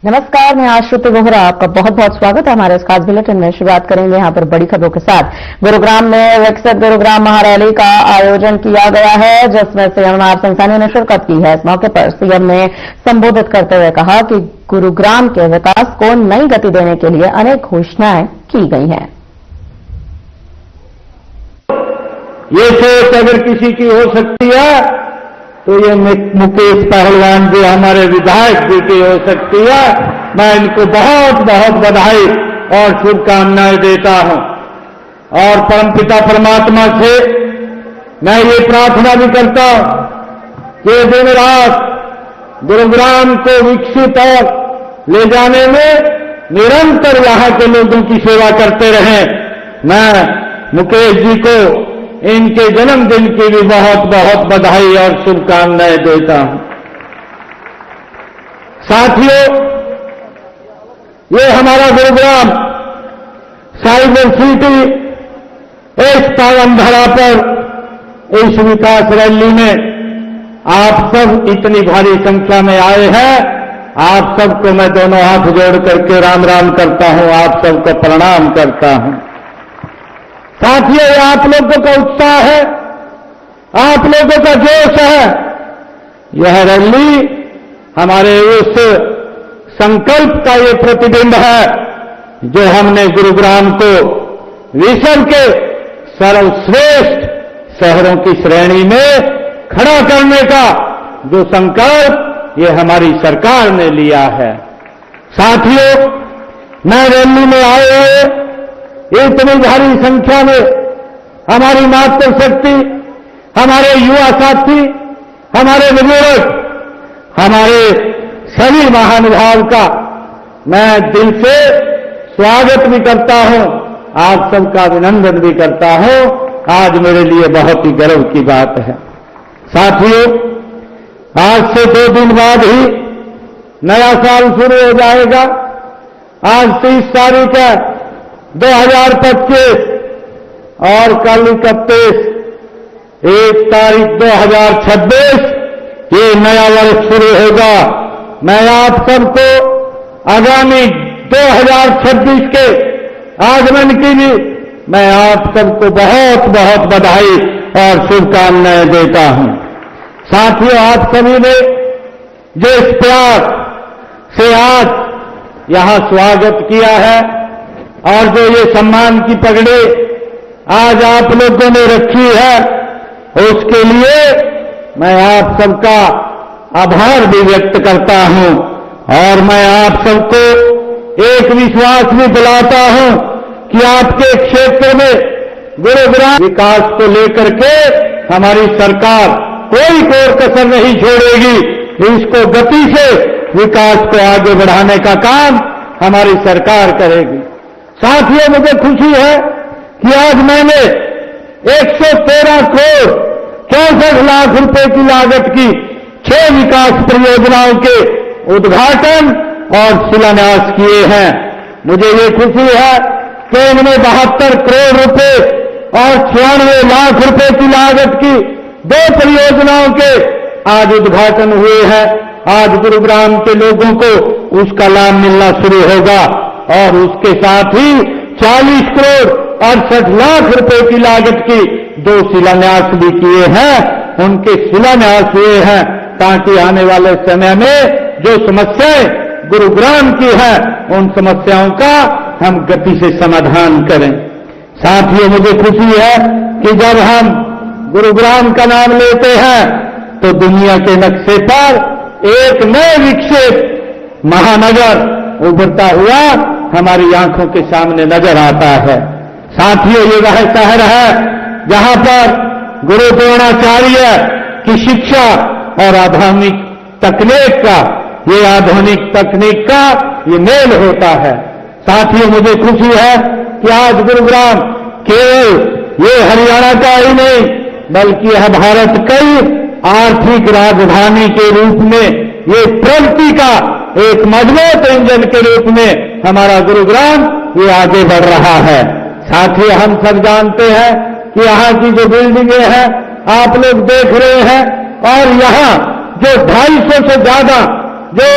नमस्कार, मैं आश्रुति बोहरा। आपका बहुत बहुत स्वागत है हमारे इस खास बुलेटिन में। शुरुआत करेंगे यहां पर बड़ी खबरों के साथ। गुरुग्राम में विकसित गुरुग्राम महारैली का आयोजन किया गया है, जिसमें सीएम नरसिंह सैनी ने शिरकत की है। इस मौके पर सीएम ने संबोधित करते हुए कहा कि गुरुग्राम के विकास को नई गति देने के लिए अनेक घोषणाएं की गई हैं। ये सोच अगर किसी की हो सकती है तो ये मुकेश पहलवान जी हमारे विधायक जी की हो सकती है। मैं इनको बहुत बहुत बधाई और शुभकामनाएं देता हूं और परमपिता परमात्मा से मैं ये प्रार्थना भी करता हूं कि दिन रात गुरुग्राम को विकसित और ले जाने में निरंतर यहां के लोगों की सेवा करते रहें। मैं मुकेश जी को इनके जन्मदिन की भी बहुत बहुत बधाई और शुभकामनाएं देता हूं। साथियों, ये हमारा गुरुग्राम साइबर सिटी इस पावन धरा पर इस विकास रैली में आप सब इतनी भारी संख्या में आए हैं। आप सबको मैं दोनों हाथ जोड़ करके राम राम करता हूं, आप सबको प्रणाम करता हूं। साथियों, आप लोगों का उत्साह है, आप लोगों का जोश है। यह रैली हमारे उस संकल्प का ये प्रतिबिंब है जो हमने गुरुग्राम को विश्व के सर्वश्रेष्ठ शहरों की श्रेणी में खड़ा करने का जो संकल्प ये हमारी सरकार ने लिया है। साथियों, मैं रैली में आए हुए इतनी भारी संख्या में हमारी मातृशक्ति, हमारे युवा साथी, हमारे बुजुर्ग, हमारे सभी महानुभाव का मैं दिल से स्वागत भी करता हूं, आप सबका अभिनंदन भी करता हूं। आज मेरे लिए बहुत ही गर्व की बात है। साथियों, आज से 2 दिन बाद ही नया साल शुरू हो जाएगा। आज 30 तारीख है 2025 और कल 31 तारीख 2026 ये नया वर्ष शुरू होगा। मैं आप सबको आगामी 2026 के आगमन की भी मैं आप सबको बहुत बहुत बधाई और शुभकामनाएं देता हूं। साथियों, आप सभी ने जिस प्यार से आज यहां स्वागत किया है और जो ये सम्मान की पगड़ी आज आप लोगों ने रखी है, उसके लिए मैं आप सबका आभार भी व्यक्त करता हूं और मैं आप सबको एक विश्वास भी दिलाता हूं कि आपके क्षेत्र में गुरुग्राम विकास को लेकर के हमारी सरकार कोई कोर कसर नहीं छोड़ेगी। इसको गति से विकास को आगे बढ़ाने का काम हमारी सरकार करेगी। साथियों, मुझे खुशी है कि आज मैंने 113 करोड़ 64 लाख रुपए की लागत की 6 विकास परियोजनाओं के उद्घाटन और शिलान्यास किए हैं। मुझे ये खुशी है कि इनमें 72 करोड़ रुपए और 96 लाख रुपए की लागत की 2 परियोजनाओं के आज उद्घाटन हुए हैं। आज गुरुग्राम के लोगों को उसका लाभ मिलना शुरू होगा और उसके साथ ही 40 करोड़ 68 लाख रुपए की लागत की 2 शिलान्यास भी किए हैं। उनके शिलान्यास हुए हैं ताकि आने वाले समय में जो समस्याएं गुरुग्राम की हैं, उन समस्याओं का हम गति से समाधान करें। साथियों, मुझे खुशी है कि जब हम गुरुग्राम का नाम लेते हैं तो दुनिया के नक्शे पर एक नए विकसित महानगर उभरता हुआ हमारी आंखों के सामने नजर आता है। साथियों, ये वह शहर है जहां पर गुरु द्रोणाचार्य की शिक्षा और आधुनिक तकनीक का ये मेल होता है। साथियों, मुझे खुशी है कि आज गुरुग्राम केवल ये हरियाणा का ही नहीं बल्कि यह भारत की आर्थिक राजधानी के रूप में, ये प्रगति का एक मजबूत इंजन के रूप में हमारा गुरुग्राम ये आगे बढ़ रहा है। साथियों, हम सब जानते हैं कि यहाँ की जो बिल्डिंगें हैं आप लोग देख रहे हैं और यहाँ जो 250 से ज्यादा जो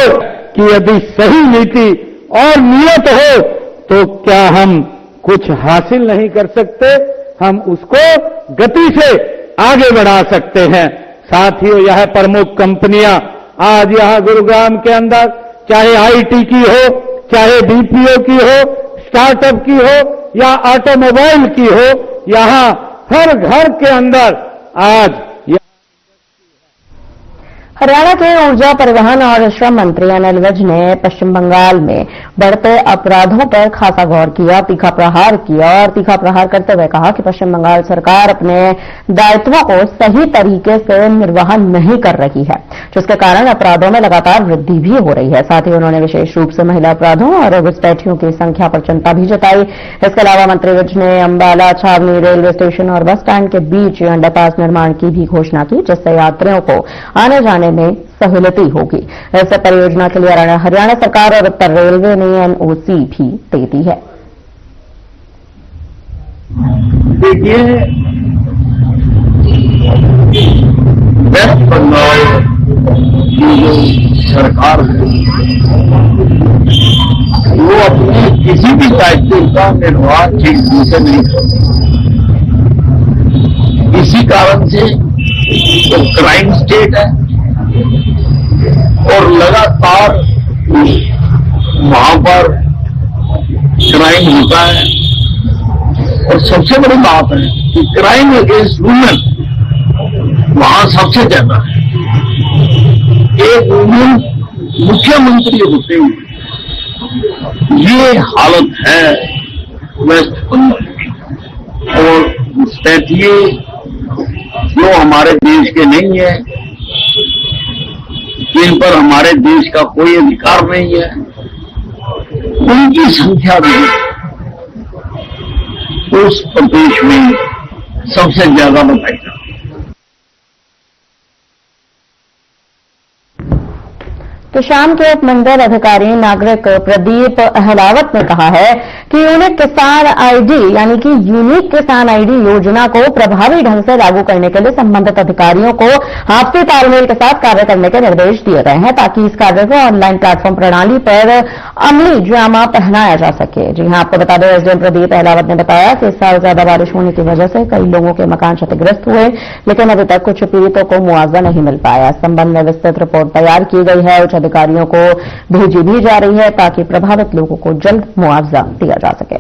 कि यदि सही नीति और नियत हो तो क्या हम कुछ हासिल नहीं कर सकते, हम उसको गति से आगे बढ़ा सकते हैं। साथियों, यह प्रमुख कंपनियां आज यहां गुरुग्राम के अंदर चाहे आईटी की हो, चाहे बीपीओ की हो, स्टार्टअप की हो या ऑटोमोबाइल की हो, यहां हर घर के अंदर आज हरियाणा के ऊर्जा, परिवहन और श्रम मंत्री अनिल विज ने पश्चिम बंगाल में बढ़ते अपराधों पर खासा गौर किया, तीखा प्रहार किया और तीखा प्रहार करते हुए कहा कि पश्चिम बंगाल सरकार अपने दायित्वों को सही तरीके से निर्वहन नहीं कर रही है, जिसके कारण अपराधों में लगातार वृद्धि भी हो रही है। साथ ही उन्होंने विशेष रूप से महिला अपराधों और घुसपैठियों की संख्या पर चिंता भी जताई। इसके अलावा मंत्री विज ने अंबाला छावनी रेलवे स्टेशन और बस स्टैंड के बीच अंडरपास निर्माण की भी घोषणा की, जिससे यात्रियों को आने जाने में सहूलियत होगी। इस परियोजना के लिए हरियाणा सरकार और उत्तर रेलवे ने एनओसी भी दे दी है। देखिए, वेस्ट बंगाल की जो सरकार है वो अपने किसी भी दायित्व का निर्वाह ठीक ढंग से नहीं करती। इसी कारण से तो क्राइम स्टेट है और लगातार वहां पर क्राइम होता है। और सबसे बड़ी बात है कि क्राइम अगेंस्ट वुमेन वहां सबसे ज्यादा है। एक वुमेन मुख्यमंत्री होते हुए ये हालत है वेस्ट बंगाल की। और घुसपैठिए जो हमारे देश के नहीं है, जिन पर हमारे देश का कोई अधिकार नहीं है, उनकी संख्या भी उस प्रदेश में सबसे ज्यादा बताई जाती है। तो शाम के उपमंडल अधिकारी नागरिक प्रदीप अहलावत ने कहा है कि उन्हें किसान आईडी यानी कि यूनिक किसान आईडी योजना को प्रभावी ढंग से लागू करने के लिए संबंधित अधिकारियों को आपसी तालमेल के साथ कार्य करने के निर्देश दिए गए हैं, ताकि इस कार्य को ऑनलाइन प्लेटफॉर्म प्रणाली पर अमली जामा पहनाया जा सके। जी हां, आपको बता दें, एसडीएम प्रदीप अहलावत ने बताया कि इस साल ज्यादा बारिश होने की वजह से कई लोगों के मकान क्षतिग्रस्त हुए, लेकिन अभी तक कुछ पीड़ितों को मुआवजा नहीं मिल पाया। इस संबंध में विस्तृत रिपोर्ट तैयार की गई है, उच्च अधिकारियों को भेजी भी जा रही है, ताकि प्रभावित लोगों को जल्द मुआवजा दिया जा सके।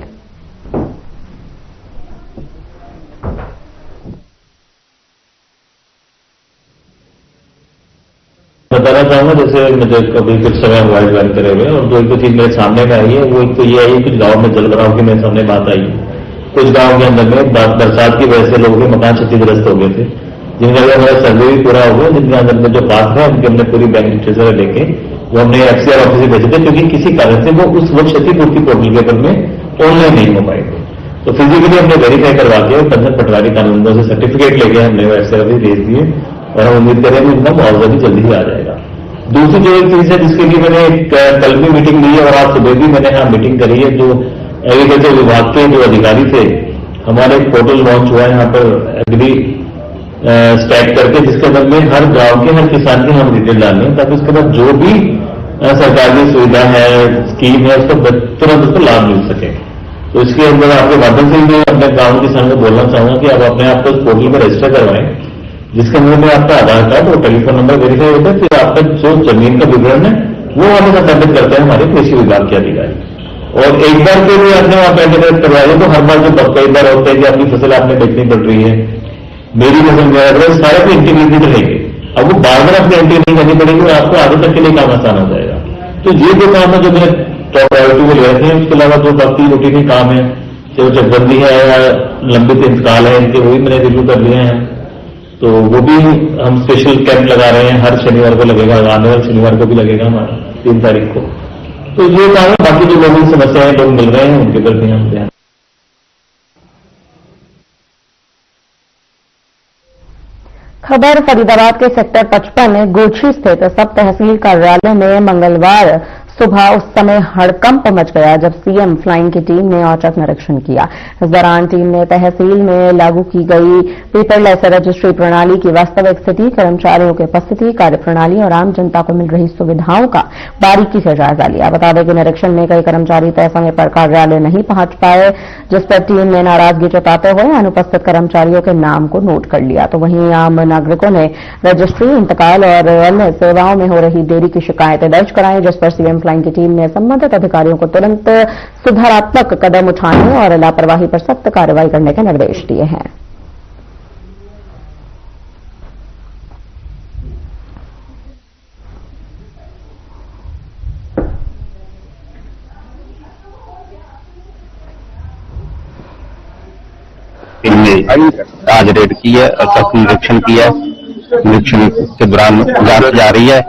बताना चाहूंगा, जैसे मुझे कभी कुछ समय मोबाइल ज्वाइन करे हुए और दो चीज मेरे सामने में आई है। वो एक तो ये आई, कुछ गांव में जलभराव की मेरे सामने बात आई। कुछ गांव के अंदर में बरसात की वजह से लोगों के मकान क्षतिग्रस्त हो गए थे, जिनका हमारा सर्वे भी पूरा हो गया, जिनके अंदर में जो बात है उनके हमने पूरी बैंक डिटेल्स लेके वो हमने एफसीआर ऑफिस में भेजे थे, क्योंकि किसी कारण से वो उस वक्त क्षतिपूर्ति पोर्टल के ऊपर में ऑनलाइन नहीं हो पाए थे। तो फिजिकली हमने वेरीफाई करवा के पंचायत पटवारी कानूनों से सर्टिफिकेट लेके हमने एफसीआर ऑफिस भेज दिए और हम उम्मीद करें कि उनका मुआवजा भी जल्दी ही आ जाएगा। दूसरी जो एक चीज है जिसके लिए मैंने कल भी मीटिंग ली है और आज सुबह भी मैंने यहाँ मीटिंग करी है, जो एग्रीकल्चर विभाग के जो अधिकारी थे, हमारे एक पोर्टल लॉन्च हुआ है यहाँ पर एग्री स्टैक करके, जिसके अंदर में हर गांव के हर किसान की हम डिटेल डालनी है, ताकि उसके बाद जो भी सरकारी सुविधा है, स्कीम है, उसका तुरंत उसको लाभ मिल सके। तो इसके अंदर आपके माध्यम से मैं अपने गांव के किसान को बोलना चाहूंगा कि आप अपने आप को इस पोर्टल में रजिस्टर करवाएं, जिसके अंदर में आपका आधार कार्ड और टेलीफोन नंबर वेरीफाई होता है। फिर आपका जो जमीन का विवरण है वो हमें सत्यापित करते हैं हमारे कृषि विभाग के अधिकारी। और एक बार के लिए आपने वहां कैंडिडेट करवाए तो हर बार जो कई बार होता है कि अपनी फसल आपने बेचनी पड़ रही है, मेरी फसल जो सारे को इंटीग्रेटेड रहेंगे। अब वो बार बार अपनी एंट्री नहीं करनी पड़ेगी और आपको आगे तक के लिए काम आसान हो जाएगा। तो ये जो काम है जो मैंने टॉप प्रायोरिटी में ले रखे हैं, उसके अलावा जो बाकी रूटीन काम है, चाहे चकबंदी है या लंबित इंतकाल है, इनके वो भी मैंने रिव्यू कर लिए हैं। तो वो भी हम स्पेशल कैंप लगा रहे हैं, हर शनिवार को लगेगा, आने वाले शनिवार को भी लगेगा हमारा 3 तारीख को। तो ये काम है, बाकी जो लोगों की समस्याएं लोग मिल रहे हैं उनके प्रति हम ध्यान। खबर फरीदाबाद के सेक्टर 55 गोछी स्थित सब तहसील कार्यालय में मंगलवार सुबह उस समय हड़कंप मच गया जब सीएम फ्लाइंग की टीम ने औचक निरीक्षण किया। इस दौरान टीम ने तहसील में लागू की गई पेपरलेस रजिस्ट्री प्रणाली की वास्तविक स्थिति, कर्मचारियों की उपस्थिति, कार्यप्रणाली और आम जनता को मिल रही सुविधाओं का बारीकी से जायजा लिया। बता दें कि निरीक्षण में कई कर्मचारी तय समय पर कार्यालय नहीं पहुंच पाए, जिस पर टीम ने नाराजगी जताते हुए अनुपस्थित कर्मचारियों के नाम को नोट कर लिया। तो वहीं आम नागरिकों ने रजिस्ट्री, इंतकाल और अन्य सेवाओं में हो रही देरी की शिकायतें दर्ज कराई, जिस पर सीएम फ्लाइंग की टीम ने संबंधित अधिकारियों को तुरंत सुधारात्मक कदम उठाने और लापरवाही पर सख्त कार्रवाई करने के निर्देश दिए हैं। आज रेड की है और सख्त निरीक्षण किया है। निरीक्षण के दौरान जांच की जा रही है,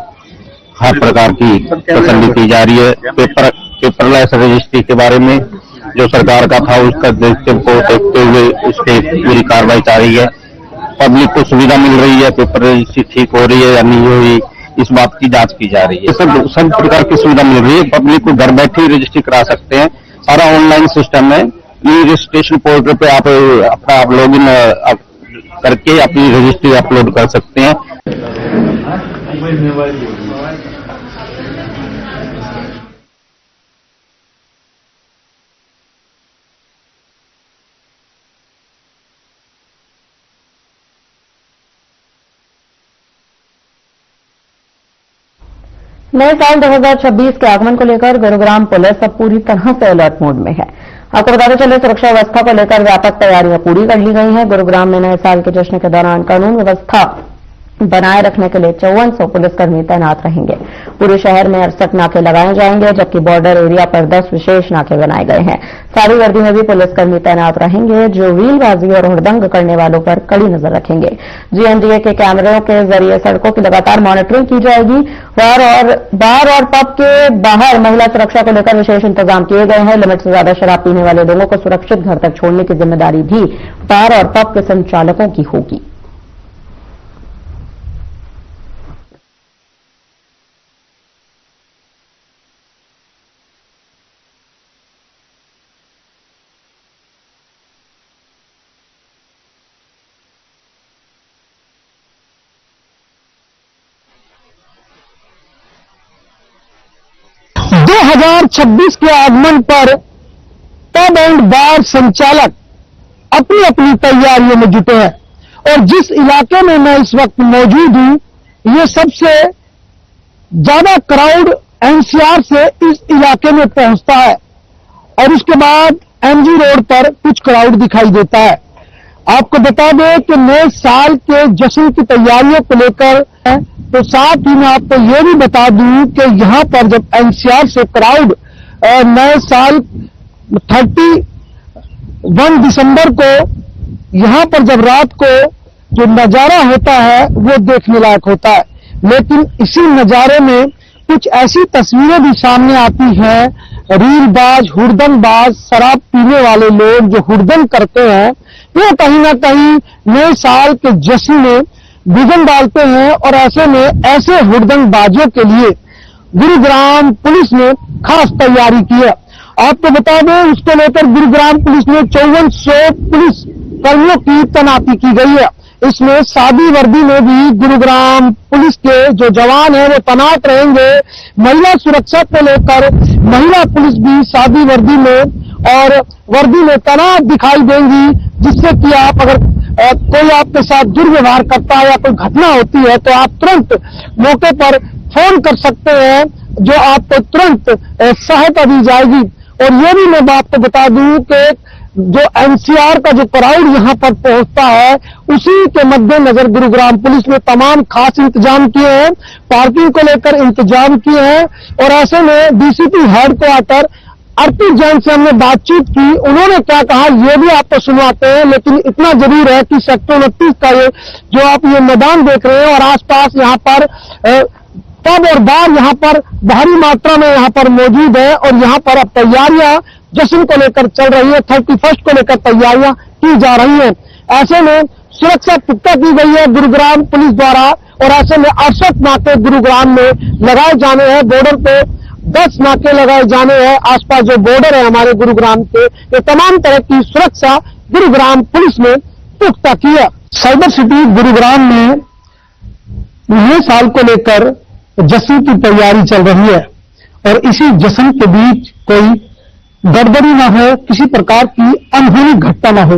हर प्रकार की तसल्ली की जा रही है। पेपरलेस रजिस्ट्री के बारे में जो सरकार का था उसका देखते हुए उस पर पूरी कार्रवाई जारी है। पब्लिक को सुविधा मिल रही है, पेपर रजिस्ट्री ठीक हो रही है या नहीं हो रही, इस बात की जांच की जा रही है। सब प्रकार की सुविधा मिल रही है। पब्लिक को घर बैठे ही रजिस्ट्री करा सकते हैं, सारा ऑनलाइन सिस्टम है। ई रजिस्ट्रेशन पोर्टल पे आप अपना लॉगिन करके अपनी रजिस्ट्री अपलोड कर सकते हैं। नए साल 2026 के आगमन को लेकर गुरुग्राम पुलिस अब पूरी तरह से अलर्ट मोड में है। आपको बताते चले, सुरक्षा व्यवस्था को लेकर व्यापक तैयारियां पूरी कर ली गई हैं। गुरुग्राम में नए साल के जश्न के दौरान कानून व्यवस्था बनाए रखने के लिए 5400 पुलिसकर्मी तैनात रहेंगे। पूरे शहर में 68 नाके लगाए जाएंगे, जबकि बॉर्डर एरिया पर 10 विशेष नाके बनाए गए हैं। सारी वर्दी में भी पुलिसकर्मी तैनात रहेंगे, जो व्हीलबाजी और हुड़दंग करने वालों पर कड़ी नजर रखेंगे। जीएनडीए के कैमरों के जरिए सड़कों की लगातार मॉनिटरिंग की जाएगी। बार और पब के बाहर महिला सुरक्षा को लेकर विशेष इंतजाम किए गए हैं। लिमिट से ज्यादा शराब पीने वाले लोगों को सुरक्षित घर तक छोड़ने की जिम्मेदारी भी बार और पब के संचालकों की होगी। के आगमन पर पब एंड बार संचालक अपनी अपनी तैयारियों में जुटे हैं और जिस इलाके में मैं इस वक्त मौजूद हूं, ये सबसे ज्यादा क्राउड एनसीआर से इस इलाके में पहुंचता है और उसके बाद एमजी रोड पर कुछ क्राउड दिखाई देता है। आपको बता दें कि नए साल के जश्न की तैयारियों को लेकर तो साथ ही मैं आपको ये भी बता दूं कि यहां पर जब एनसीआर से क्राउड नए साल 31 दिसंबर को यहां पर जब रात को जो नजारा होता है वो देखने लायक होता है, लेकिन इसी नजारे में कुछ ऐसी तस्वीरें भी सामने आती हैं। रीलबाज, हुड़दंगबाज, शराब पीने वाले लोग जो हुड़दंग करते हैं, ये कहीं ना कहीं नए साल के जश्न में विघ्न डालते हैं और ऐसे में ऐसे हुड़दंगबाजों के लिए गुरुग्राम पुलिस ने खास तैयारी की है। आपको बता दें, उसको लेकर गुरुग्राम पुलिस ने 5400 पुलिस कर्मियों की तैनाती की गई है। इसमें सादी वर्दी में भी गुरुग्राम पुलिस के जो जवान हैं वो तैनात रहेंगे। महिला सुरक्षा को लेकर महिला पुलिस भी सादी वर्दी में और वर्दी में तैनात दिखाई देंगी, जिससे कि आप अगर कोई आपके साथ दुर्व्यवहार करता है या कोई घटना होती है तो आप तुरंत मौके पर फोन कर सकते हैं, जो आपको तुरंत सहायता दी जाएगी। और ये भी मैं आपको बता दूं कि जो एनसीआर का जो क्राउड यहां पर पहुंचता है, उसी के मद्देनजर गुरुग्राम पुलिस ने तमाम खास इंतजाम किए हैं, पार्किंग को लेकर इंतजाम किए हैं। और ऐसे में डीसीपी हेडक्वार्टर अर्पित जैन से हमने बातचीत की, उन्होंने क्या कहा ये भी आपको सुनवाते हैं। लेकिन इतना जरूर है कि सेक्टर 29 का ये जो आप ये मैदान देख रहे हैं और आसपास यहाँ पर पब और बार यहाँ पर भारी मात्रा में यहाँ पर मौजूद है और यहाँ पर अब तैयारियां जश्न को लेकर चल रही है। 31 को लेकर तैयारियां की जा रही हैं। ऐसे में सुरक्षा पुख्ता की गई है गुरुग्राम पुलिस द्वारा और ऐसे में 68 नाके गुरुग्राम में लगाए जाने हैं। बॉर्डर पे 10 नाके लगाए जाने हैं। आसपास जो बॉर्डर है हमारे गुरुग्राम के, ये तमाम तरह की सुरक्षा गुरुग्राम पुलिस ने पुख्ता की है। साइबर सिटी गुरुग्राम में नए साल को लेकर जश्न की तैयारी चल रही है और इसी जश्न के बीच कोई गड़बड़ी ना हो, किसी प्रकार की अनहोनी घटना ना हो,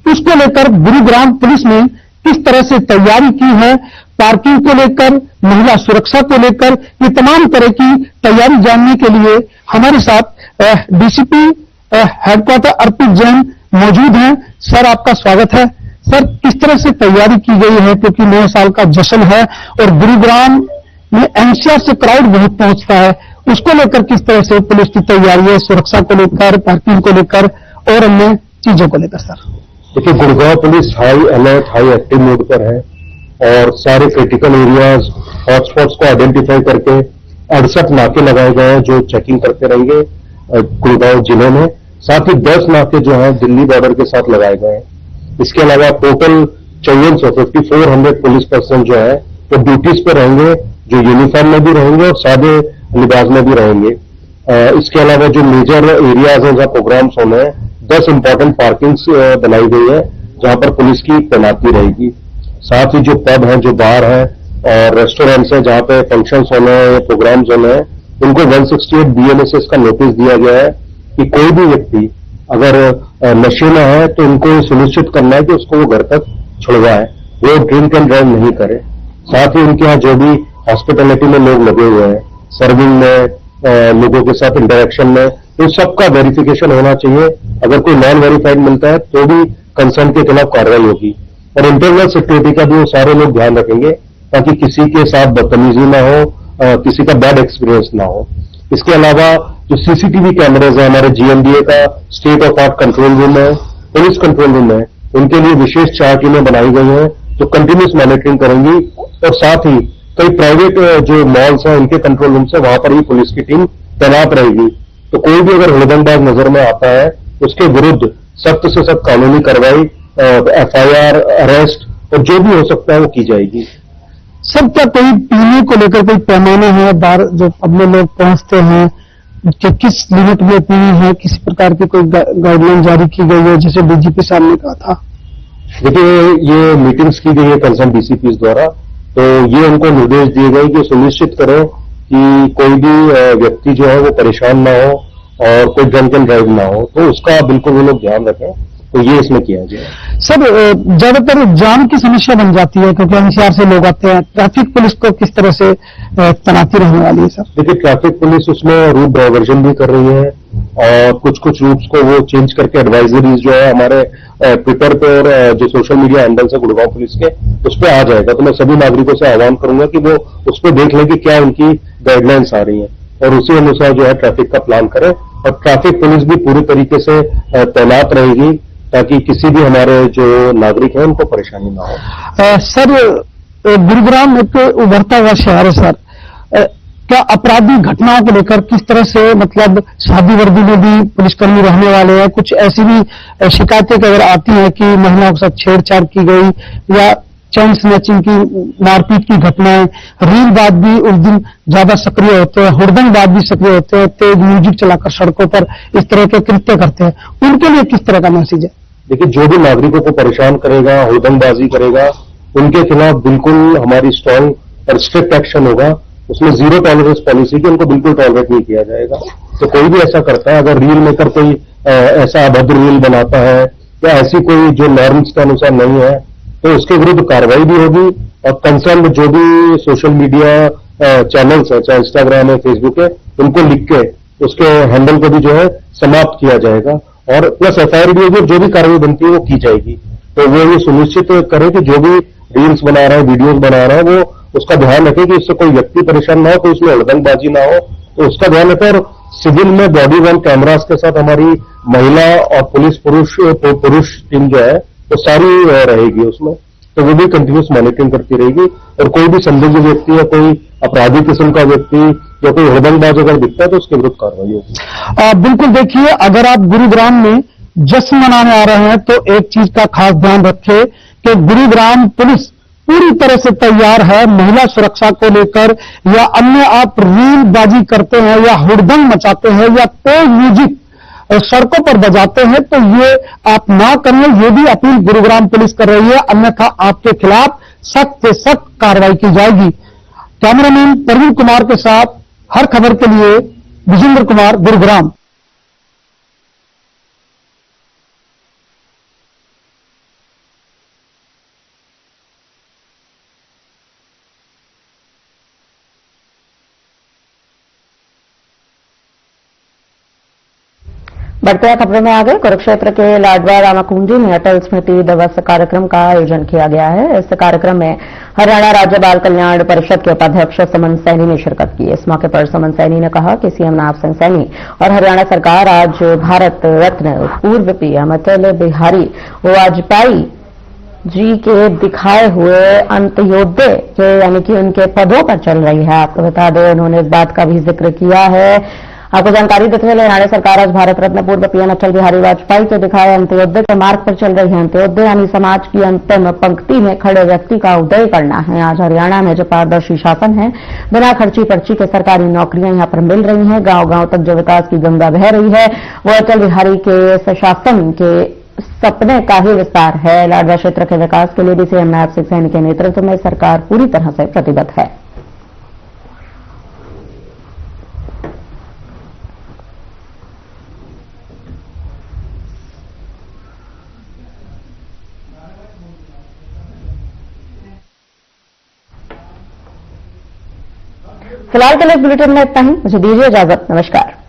उसको लेकर गुरुग्राम पुलिस ने किस तरह से तैयारी की है, पार्किंग को लेकर, महिला सुरक्षा को लेकर, ये तमाम तरह की तैयारी जानने के लिए हमारे साथ डीसीपी हेडक्वार्टर अर्पित जैन मौजूद हैं। सर, आपका स्वागत है। सर, किस तरह से तैयारी की गई है, क्योंकि नए साल का जश्न है और गुरुग्राम में एनसीआर से क्राउड बहुत पहुंचता है, उसको लेकर किस तरह से पुलिस की तैयारी है, सुरक्षा को लेकर, पार्किंग को लेकर और अन्य चीजों को लेकर? सर देखिए, Gurgaon police high alert, high active mode पर है और सारे क्रिटिकल एरियाज, हॉटस्पॉट्स को आइडेंटिफाई करके 68 नाके लगाए गए हैं जो चेकिंग करते रहेंगे गुड़गांव जिले में। साथ ही 10 नाके जो हैं दिल्ली बॉर्डर के साथ लगाए गए हैं। इसके अलावा टोटल 5400 पुलिस पर्सन जो है वो ड्यूटीज पर रहेंगे, जो यूनिफॉर्म में भी रहेंगे और सादे लिबास में भी रहेंगे। इसके अलावा जो मेजर एरियाज हैं जहां प्रोग्राम्स होने हैं, 10 इंपॉर्टेंट पार्किंग्स बनाई गई है जहां पर पुलिस की तैनाती रहेगी। साथ ही जो पब हैं, जो बार हैं और रेस्टोरेंट्स हैं जहां पे फंक्शंस होने हैं या प्रोग्राम्स होने हैं, उनको 168 BNSS का नोटिस दिया गया है कि कोई भी व्यक्ति अगर नशे में है तो उनको सुनिश्चित करना है कि उसको वो घर तक छुड़वाए, वो ड्रिंक एंड ड्राइव नहीं करे। साथ ही उनके यहाँ जो भी हॉस्पिटलिटी में लोग लगे हुए हैं, सर्विंग में, लोगों के साथ इंटरेक्शन में, तो सबका वेरिफिकेशन होना चाहिए। अगर कोई नॉन वेरीफाइड मिलता है तो भी कंसर्न के खिलाफ कार्रवाई होगी। और इंटरनल सिक्योरिटी का भी वो सारे लोग ध्यान रखेंगे ताकि किसी के साथ बदतमीजी ना हो, किसी का बैड एक्सपीरियंस ना हो। इसके अलावा जो सीसीटीवी कैमरेज है, हमारे GMDA का state of art control room है, पुलिस कंट्रोल रूम है, उनके लिए विशेष 4 टीमें बनाई गई हैं जो कंटिन्यूस मॉनिटरिंग करेंगी। और साथ ही कई प्राइवेट जो मॉल्स हैं उनके कंट्रोल रूम से वहां पर ही पुलिस की टीम तैनात रहेगी। तो कोई भी अगर हुड़दंगबाज नजर में आता है उसके विरुद्ध सख्त से सख्त कानूनी कार्रवाई, FIR, अरेस्ट और जो भी हो सकता है वो की जाएगी। सर, क्या कोई पीने को लेकर कोई पैमाना है, बार जो अपने लोग पहुंचते हैं कि किस लिमिट में पीनी है, किसी प्रकार की कोई गाइडलाइन जारी की गई है, जैसे DGP साहब ने कहा था? देखिए, ये मीटिंग्स की गई है कंसर्न DCPs द्वारा, तो ये उनको निर्देश दिए गए कि सुनिश्चित करें कि कोई भी व्यक्ति जो है वो परेशान ना हो और कोई ड्रंक एंड ड्राइव ना हो, तो उसका बिल्कुल वो लोग ध्यान रखें। तो ये इसमें किया गया। सर, ज्यादातर जाम की समस्या बन जाती है क्योंकि NCR से लोग आते हैं, ट्रैफिक पुलिस को किस तरह से तैनाती रहने वाली है? सर देखिए, ट्रैफिक पुलिस उसमें रूट डाइवर्जन भी कर रही है और कुछ रूट्स को वो चेंज करके एडवाइजरीज जो है हमारे ट्विटर पे और जो सोशल मीडिया हैंडल्स है गुड़गांव पुलिस के, उस पर आ जाएगा। तो मैं सभी नागरिकों से आह्वान करूंगा कि वो उस पर देख लें कि क्या उनकी गाइडलाइंस आ रही है और उसी अनुसार जो है ट्रैफिक का प्लान करें। और ट्रैफिक पुलिस भी पूरी तरीके से तैनात रहेगी ताकि किसी भी हमारे जो नागरिक हैं उनको परेशानी ना हो। सर, गुरुग्राम एक उभरता हुआ शहर है सर, क्या आपराधिक घटनाओं को लेकर किस तरह से, मतलब शादी वर्दी में भी पुलिसकर्मी रहने वाले हैं, कुछ ऐसी भी शिकायतें अगर आती हैं कि महिलाओं के साथ छेड़छाड़ की गई या चैन स्नैचिंग की, मारपीट की घटनाएं, रीलबाज भी उस दिन ज्यादा सक्रिय होते हैं, हुड़दंगबाज भी सक्रिय होते हैं, तेज म्यूजिक चलाकर सड़कों पर इस तरह के कृत्य करते हैं, उनके लिए किस तरह का मैसेज है? देखिए, जो भी नागरिकों को परेशान करेगा, हुड़दंगबाजी करेगा, उनके खिलाफ बिल्कुल हमारी स्ट्रांग और स्ट्रिक्ट एक्शन होगा। उसमें 0 टॉलरेंस पॉलिसी की, उनको बिल्कुल टॉलरेट नहीं किया जाएगा। तो कोई भी ऐसा करता है, अगर रील मेकर कोई ऐसा अभद्र रील बनाता है या ऐसी कोई जो नॉर्म्स के अनुसार नहीं है, तो उसके विरुद्ध कार्रवाई भी होगी। और कंसर्न जो भी सोशल मीडिया चैनल्स है, चाहे इंस्टाग्राम है, फेसबुक है, उनको लिख के उसके हैंडल को भी जो है समाप्त किया जाएगा और प्लस FIR भी होगी, जो भी कार्रवाई बनती है वो की जाएगी। तो वो ये सुनिश्चित करें कि जो भी रील्स बना रहा है, वीडियोस बना रहा है, वो उसका ध्यान रखें कि इससे कोई व्यक्ति परेशान ना हो, कोई उसमें हुड़दंगबाजी ना हो, तो उसका ध्यान रखें। और सिविल में बॉडी वर्न कैमरास के साथ हमारी महिला और पुरुष टीम जो है वो सारी रहेगी उसमें, तो वो भी कंटिन्यूस मॉनिटरिंग करती रहेगी। और कोई भी संदिग्ध व्यक्ति या कोई अपराधी किस्म का व्यक्ति या कोई हुड़दंगबाज अगर दिखता है तो उसके विरुद्ध कार्रवाई होगी। बिल्कुल, देखिए, अगर आप गुरुग्राम में जश्न मनाने आ रहे हैं तो एक चीज का खास ध्यान रखें कि गुरुग्राम पुलिस पूरी तरह से तैयार है महिला सुरक्षा को लेकर, या अन्य आप रीलबाजी करते हैं या हुड़दंग मचाते हैं या कोई म्यूजिक सड़कों पर बजाते हैं, तो ये आप ना करें, ये भी अपील गुरुग्राम पुलिस कर रही है, अन्यथा आपके खिलाफ सख्त से सख्त कार्रवाई की जाएगी। कैमरामैन प्रवीण कुमार के साथ हर खबर के लिए विजेंद्र कुमार, गुरुग्राम। बढ़ते हैं खबरों में आगे। कुरुक्षेत्र के लाडवा रामाकुंडी में अटल स्मृति दिवस कार्यक्रम का आयोजन किया गया है। इस कार्यक्रम में हरियाणा राज्य बाल कल्याण परिषद के उपाध्यक्ष समन सैनी ने शिरकत की। इस मौके पर समन सैनी ने कहा कि सीएम नायब सैनी और हरियाणा सरकार आज भारत रत्न पूर्व पीएम अटल बिहारी वाजपेयी जी के दिखाए हुए अंत्योदय के यानी कि उनके पदों पर चल रही है। आपको बता दें, उन्होंने इस बात का भी जिक्र किया है। आपको जानकारी देते हुए हरियाणा सरकार आज भारत रत्न पूर्व पीएम अटल बिहारी वाजपेयी के दिखाए अंत्योदय के मार्ग पर चल रही है। अंत्योदय यानी समाज की अंतिम पंक्ति में खड़े व्यक्ति का उदय करना है। आज हरियाणा में जो पारदर्शी शासन है, बिना खर्ची पर्ची के सरकारी नौकरियां यहां पर मिल रही हैं। गांव-गांव तक जो विकास की गंगा बह रही है, वो अटल बिहारी के शासन के सपने का ही विस्तार है। लाडवा क्षेत्र के विकास के लिए भी सीएम नायब सैनी के नेतृत्व में सरकार पूरी तरह से प्रतिबद्ध है। फिलहाल के लिए इस बुलेटिन में इतना ही। मुझे दीजिए इजाजत। नमस्कार।